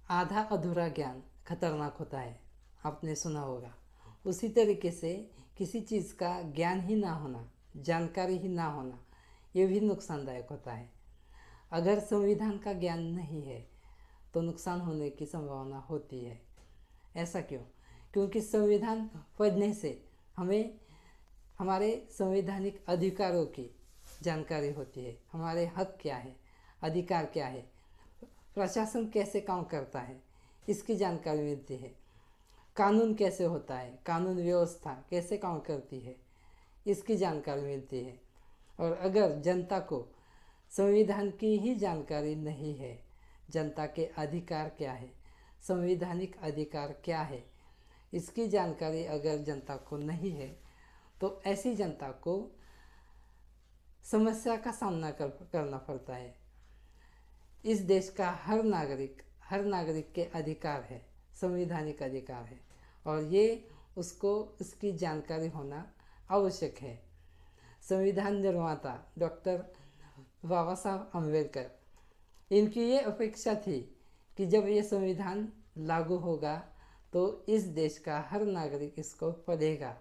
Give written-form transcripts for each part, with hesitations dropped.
आधा अधूरा ज्ञान खतरनाक होता है, आपने सुना होगा। उसी तरीके से किसी चीज़ का ज्ञान ही ना होना, जानकारी ही ना होना, ये भी नुकसानदायक होता है। अगर संविधान का ज्ञान नहीं है तो नुकसान होने की संभावना होती है। ऐसा क्यों? क्योंकि संविधान पढ़ने से हमें हमारे संवैधानिक अधिकारों की जानकारी होती है। हमारे हक क्या है, अधिकार क्या है, प्रशासन कैसे काम करता है, इसकी जानकारी मिलती है। कानून कैसे होता है, कानून व्यवस्था कैसे काम करती है, इसकी जानकारी मिलती है। और अगर जनता को संविधान की ही जानकारी नहीं है, जनता के अधिकार क्या है, संवैधानिक अधिकार क्या है, इसकी जानकारी अगर जनता को नहीं है तो ऐसी जनता को समस्या का सामना करना पड़ता है। इस देश का हर नागरिक के अधिकार है, संवैधानिक अधिकार है, और ये उसको उसकी जानकारी होना आवश्यक है। संविधान निर्माता डॉक्टर बाबा साहब अम्बेडकर, इनकी ये अपेक्षा थी कि जब ये संविधान लागू होगा तो इस देश का हर नागरिक इसको पढ़ेगा,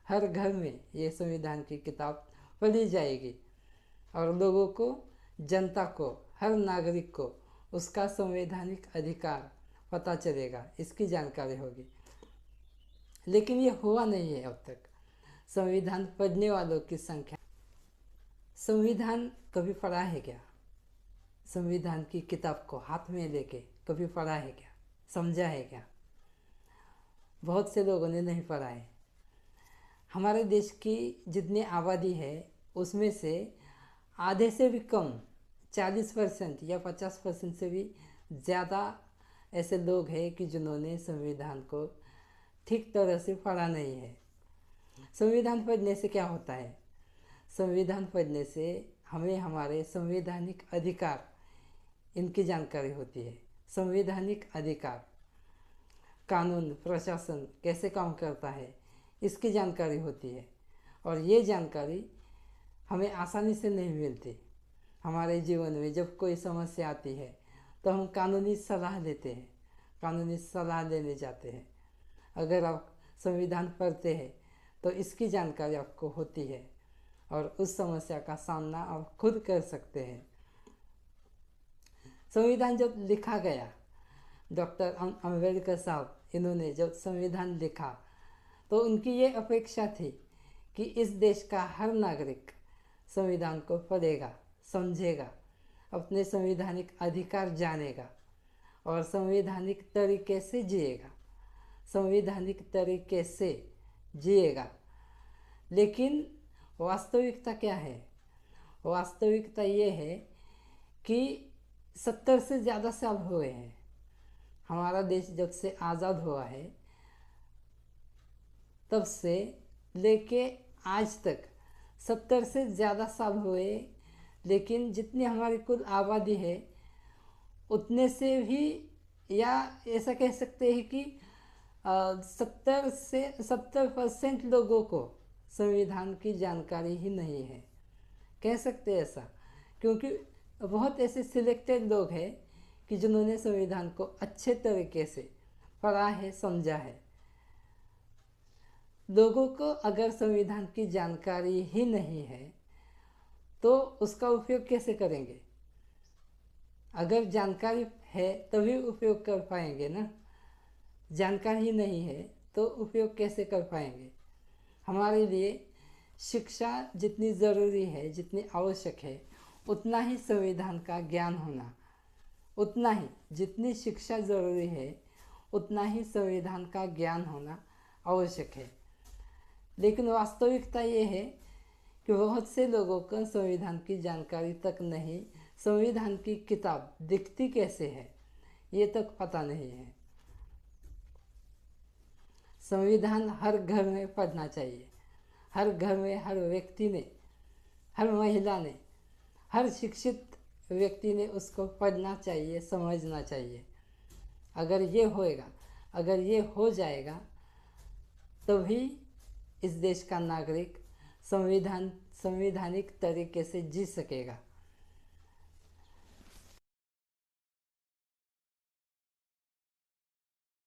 हर घर में ये संविधान की किताब पढ़ी जाएगी और लोगों को, जनता को, हर नागरिक को उसका संवैधानिक अधिकार पता चलेगा, इसकी जानकारी होगी। लेकिन ये हुआ नहीं है अब तक। संविधान पढ़ने वालों की संख्या, संविधान कभी पढ़ा है क्या? संविधान की किताब को हाथ में लेके कभी पढ़ा है क्या, समझा है क्या? बहुत से लोगों ने नहीं पढ़ा है। हमारे देश की जितनी आबादी है उसमें से आधे से भी कम, 40% या 50% से भी ज़्यादा ऐसे लोग हैं कि जिन्होंने संविधान को ठीक तरह से पढ़ा नहीं है। संविधान पढ़ने से क्या होता है? संविधान पढ़ने से हमें हमारे संवैधानिक अधिकार, इनकी जानकारी होती है। संवैधानिक अधिकार, कानून, प्रशासन कैसे काम करता है, इसकी जानकारी होती है। और ये जानकारी हमें आसानी से नहीं मिलती। हमारे जीवन में जब कोई समस्या आती है तो हम कानूनी सलाह लेते हैं, कानूनी सलाह लेने जाते हैं। अगर आप संविधान पढ़ते हैं तो इसकी जानकारी आपको होती है और उस समस्या का सामना आप खुद कर सकते हैं। संविधान जब लिखा गया, डॉक्टर अम्बेडकर साहब, इन्होंने जब संविधान लिखा तो उनकी ये अपेक्षा थी कि इस देश का हर नागरिक संविधान को पढ़ेगा, समझेगा, अपने संवैधानिक अधिकार जानेगा और संवैधानिक तरीके से जिएगा, संवैधानिक तरीके से जिएगा। लेकिन वास्तविकता क्या है? वास्तविकता ये है कि 70 से ज़्यादा साल हुए हैं। हमारा देश जब से आज़ाद हुआ है तब से लेके आज तक 70 से ज़्यादा साल हुए, लेकिन जितनी हमारी कुल आबादी है उतने से भी, या ऐसा कह सकते हैं कि 70% लोगों को संविधान की जानकारी ही नहीं है। कह सकते हैं ऐसा, क्योंकि बहुत ऐसे सिलेक्टेड लोग हैं कि जिन्होंने संविधान को अच्छे तरीके से पढ़ा है, समझा है। लोगों को अगर संविधान की जानकारी ही नहीं है तो उसका उपयोग कैसे करेंगे? अगर जानकारी है तभी उपयोग कर पाएंगे ना। जानकारी ही नहीं है तो उपयोग कैसे कर पाएंगे? हमारे लिए शिक्षा जितनी ज़रूरी है, जितनी आवश्यक है, उतना ही संविधान का ज्ञान होना, उतना ही जितनी शिक्षा ज़रूरी है उतना ही संविधान का ज्ञान होना आवश्यक है। लेकिन वास्तविकता ये है कि बहुत से लोगों को संविधान की जानकारी तक नहीं, संविधान की किताब दिखती कैसे है ये तक पता नहीं है। संविधान हर घर में पढ़ना चाहिए। हर घर में, हर व्यक्ति ने, हर महिला ने, हर शिक्षित व्यक्ति ने उसको पढ़ना चाहिए, समझना चाहिए। अगर ये होएगा, अगर ये हो जाएगा तभी इस देश का नागरिक संवैधानिक तरीके से जी सकेगा।